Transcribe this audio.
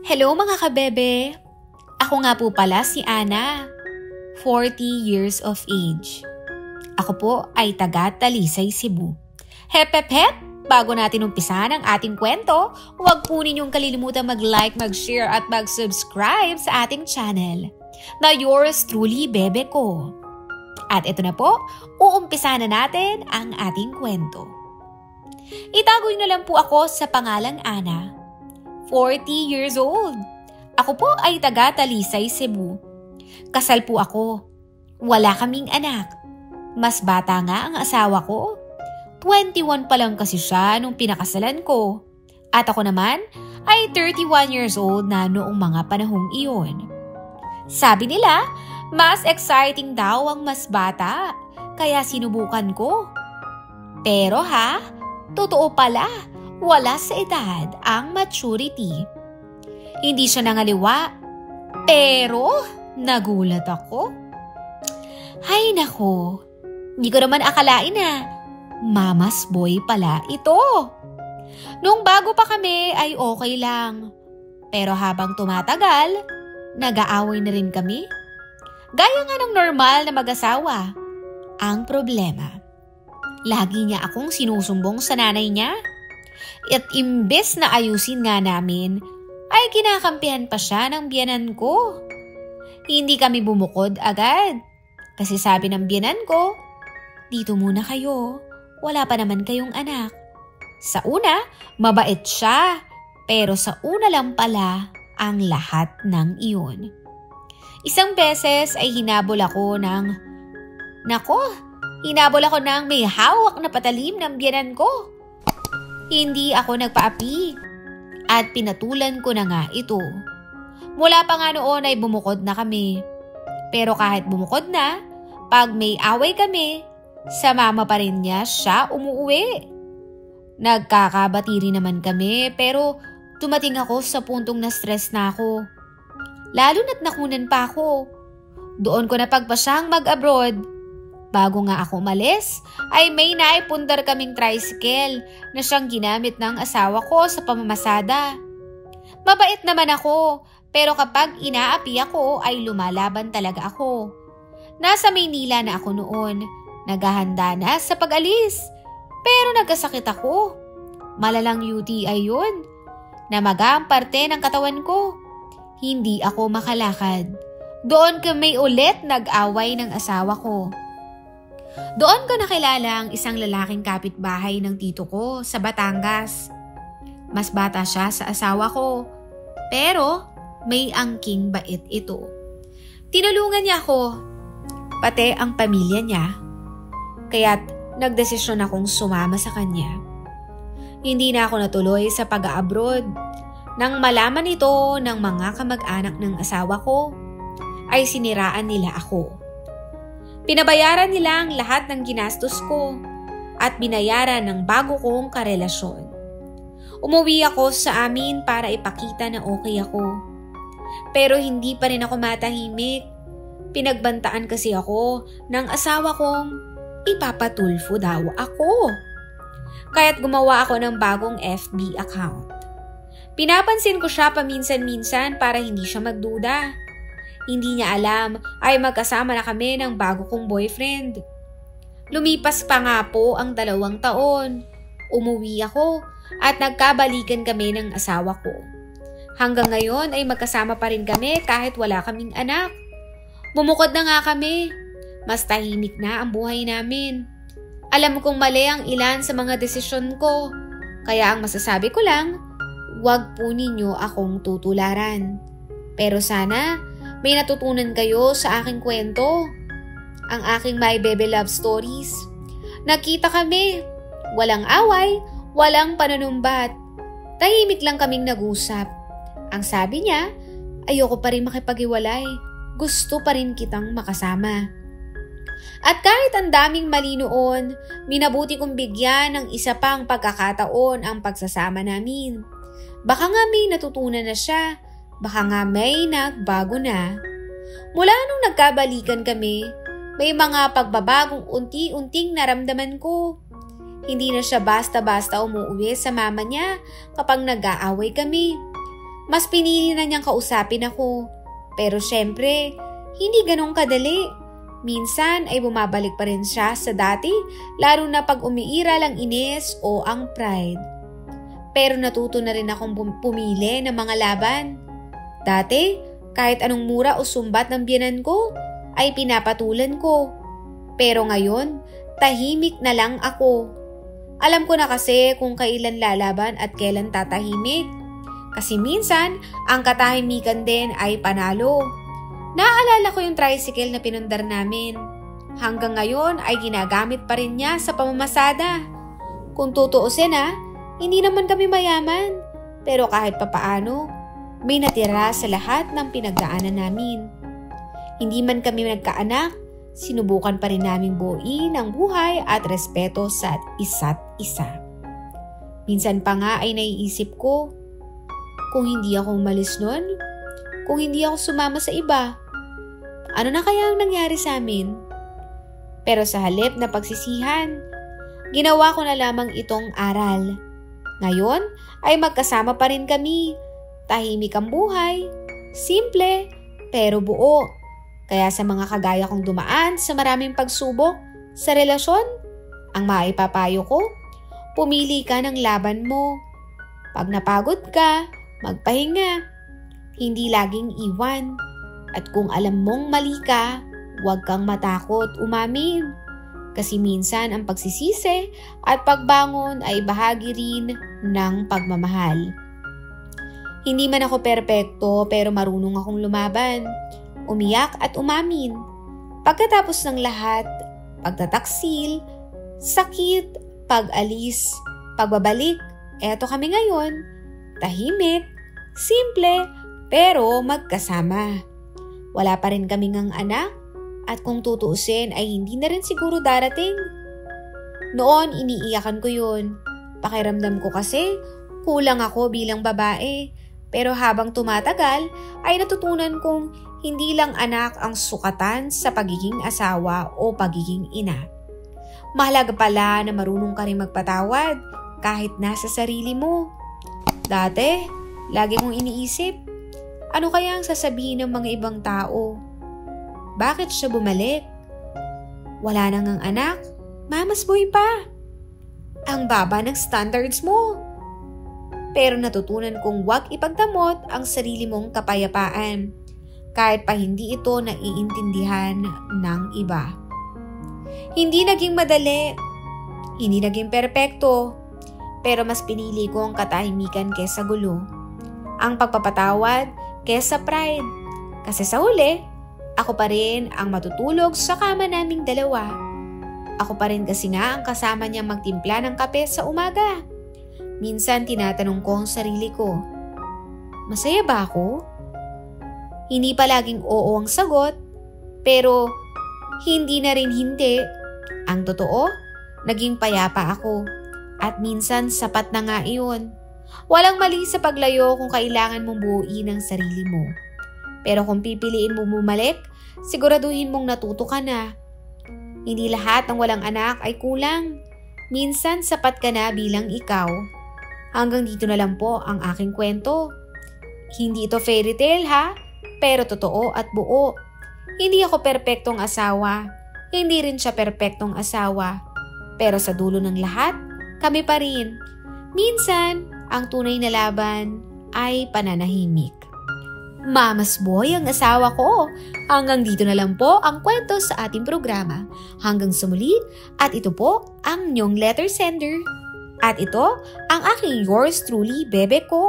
Hello mga kabebe! Ako nga po pala si Ana, 40 years of age. Ako po ay taga Talisay, Cebu. Hep hep hep! Bago natin umpisahan ang ating kwento, huwag po ninyong kalilimutan mag-like, mag-share at mag-subscribe sa ating channel na yours truly, bebe ko. At ito na po, uumpisahan na natin ang ating kwento. Itago na lang po ako sa pangalang Ana. 40 years old. Ako po ay taga Talisay, Cebu. Kasal po ako. Wala kaming anak. Mas bata nga ang asawa ko. 21 pa lang kasi siya nung pinakasalan ko. At ako naman ay 31 years old na noong mga panahong iyon. Sabi nila, mas exciting daw ang mas bata. Kaya sinubukan ko. Pero totoo pala. Wala sa edad ang maturity. Hindi siya nangaliwa, pero nagulat ako. Hay nako, hindi ko naman akalain na mama's boy pala ito. Nung bago pa kami ay okay lang. Pero habang tumatagal, nag-aaway na rin kami. Gaya nga ng normal na mag-asawa. Ang problema, lagi niya akong sinusumbong sa nanay niya. At imbes na ayusin nga namin, ay kinakampihan pa siya ng biyenan ko. Hindi kami bumukod agad. Kasi sabi ng biyenan ko, dito muna kayo, wala pa naman kayong anak. Sa una, mabait siya, pero sa una lang pala ang lahat ng iyon. Isang beses ay hinabol ako ng may hawak na patalim ng biyenan ko. Hindi ako nagpaapi at pinatulan ko na nga ito. Mula pa nga noon ay bumukod na kami. Pero kahit bumukod na, pag may away kami, sa mama pa rin niya siya umuwi. Nagkakabati rin naman kami pero dumating ako sa puntong na-stress na ako. Lalo na't nakunan pa ako. Doon ko napagpasyang mag-abroad. Bago nga ako umalis, ay may naipundar kaming tricycle na siyang ginamit ng asawa ko sa pamamasada. Mabait naman ako, pero kapag inaapi ako ay lumalaban talaga ako. Nasa Maynila na ako noon, naghahanda na sa pag-alis. Pero nagkasakit ako. Malalang UTI yun. Namaga ang parte ng katawan ko. Hindi ako makalakad. Doon kami ulit nag-away ng asawa ko. Doon ko nakilala ang isang lalaking kapitbahay ng tito ko sa Batangas. Mas bata siya sa asawa ko, pero may angking bait ito. Tinulungan niya ako, pati ang pamilya niya, kaya't nagdesisyon akong sumama sa kanya. Hindi na ako natuloy sa pag-abroad. Nang malaman ito ng mga kamag-anak ng asawa ko, ay siniraan nila ako. Pinabayaran nila ang lahat ng ginastos ko at binayaran ng bago kong karelasyon. Umuwi ako sa amin para ipakita na okay ako. Pero hindi pa rin ako matahimik. Pinagbantaan kasi ako ng asawa kong ipapatulfo daw ako. Kaya't gumawa ako ng bagong FB account. Pinapansin ko siya paminsan-minsan para hindi siya magduda. Hindi niya alam ay magkasama na kami ng bago kong boyfriend. Lumipas pa nga po ang 2 taon. Umuwi ako at nagkabalikan kami ng asawa ko. Hanggang ngayon ay magkasama pa rin kami kahit wala kaming anak. Bumukod na nga kami. Mas tahimik na ang buhay namin. Alam kong mali ang ilan sa mga desisyon ko. Kaya ang masasabi ko lang, huwag po ninyo akong tutularan. Pero sana may natutunan kayo sa aking kwento. Ang aking My Bebe Love Stories. Nakita kami. Walang away, walang panunumbat. Tahimik lang kaming nag-usap. Ang sabi niya, ayoko pa rin makipag-iwalay. Gusto pa rin kitang makasama. At kahit ang daming mali noon, minabuti kong bigyan ng isa pang pagkakataon ang pagsasama namin. Baka nga may natutunan na siya. Baka nga may nagbago na. Mula nung nagkabalikan kami, may mga pagbabagong unti-unting naramdaman ko. Hindi na siya basta-basta umuwi sa mama niya kapag nag-aaway kami. Mas pinili na niyang kausapin ako. Pero syempre, hindi ganun kadali. Minsan ay bumabalik pa rin siya sa dati, lalo na pag umiiral ang inis o ang pride. Pero natuto na rin akong pumili ng mga laban. Dati, kahit anong mura o sumbat ng biyenan ko, ay pinapatulan ko. Pero ngayon, tahimik na lang ako. Alam ko na kasi kung kailan lalaban at kailan tatahimik. Kasi minsan, ang katahimikan din ay panalo. Naaalala ko yung tricycle na pinundar namin. Hanggang ngayon ay ginagamit pa rin niya sa pamamasada. Kung tutuusin hindi naman kami mayaman. Pero kahit papaano, may natira sa lahat ng pinagdaanan namin. Hindi man kami nagkaanak, sinubukan pa rin namin buuin ang buhay at respeto sa isa't isa. Minsan pa nga ay naiisip ko, kung hindi ako umalis nun, kung hindi ako sumama sa iba, ano na kaya ang nangyari sa amin? Pero sa halip na pagsisihan, ginawa ko na lamang itong aral. Ngayon ay magkasama pa rin kami. Tahimik ang buhay, simple pero buo. Kaya sa mga kagaya kong dumaan sa maraming pagsubok sa relasyon, ang maipapayo ko, pumili ka ng laban mo. Pag napagod ka, magpahinga. Hindi laging iwan. At kung alam mong mali ka, huwag kang matakot umamin. Kasi minsan ang pagsisisi at pagbangon ay bahagi rin ng pagmamahal. Hindi man ako perpekto pero marunong akong lumaban. Umiyak at umamin. Pagkatapos ng lahat, pagtataksil, sakit, pag-alis, pagbabalik, eto kami ngayon. Tahimik, simple, pero magkasama. Wala pa rin kaming ang anak at kung tutuusin ay hindi na rin siguro darating. Noon iniiyakan ko yun. Pakiramdam ko kasi kulang ako bilang babae. Pero habang tumatagal ay natutunan kong hindi lang anak ang sukatan sa pagiging asawa o pagiging ina. Mahalaga pala na marunong ka rin magpatawad kahit nasa sarili mo. Dati, lagi kong iniisip, ano kaya ang sasabihin ng mga ibang tao? Bakit siya bumalik? Wala nang ang anak, mamas boy pa. Ang baba ng standards mo. Pero natutunan kong huwag ipagdamot ang sarili mong kapayapaan kahit pa hindi ito naiintindihan ng iba. Hindi naging madali, hindi naging perpekto, pero mas pinili ko ang katahimikan kesa gulo. Ang pagpapatawad kesa pride. Kasi sa huli, ako pa rin ang matutulog sa kama naming dalawa. Ako pa rin kasi nga ang kasama niya magtimpla ng kape sa umaga. Minsan tinatanong ko ang sarili ko, masaya ba ako? Hindi palaging oo ang sagot, pero hindi na rin hindi. Ang totoo, naging payapa ako at minsan sapat na nga iyon. Walang mali sa paglayo kung kailangan mong buuin ang sarili mo. Pero kung pipiliin mo bumalik, siguraduhin mong natuto ka na. Hindi lahat ng walang anak ay kulang. Minsan sapat ka na bilang ikaw. Hanggang dito na lang po ang aking kwento. Hindi ito fairy tale pero totoo at buo. Hindi ako perpektong asawa. Hindi rin siya perpektong asawa. Pero sa dulo ng lahat, kami pa rin. Minsan, ang tunay na laban ay pananahimik. Mamas boy ang asawa ko. Hanggang dito na lang po ang kwento sa ating programa. Hanggang sa muli, at ito po ang inyong letter sender. At ito ang aking yours truly, Bebe ko.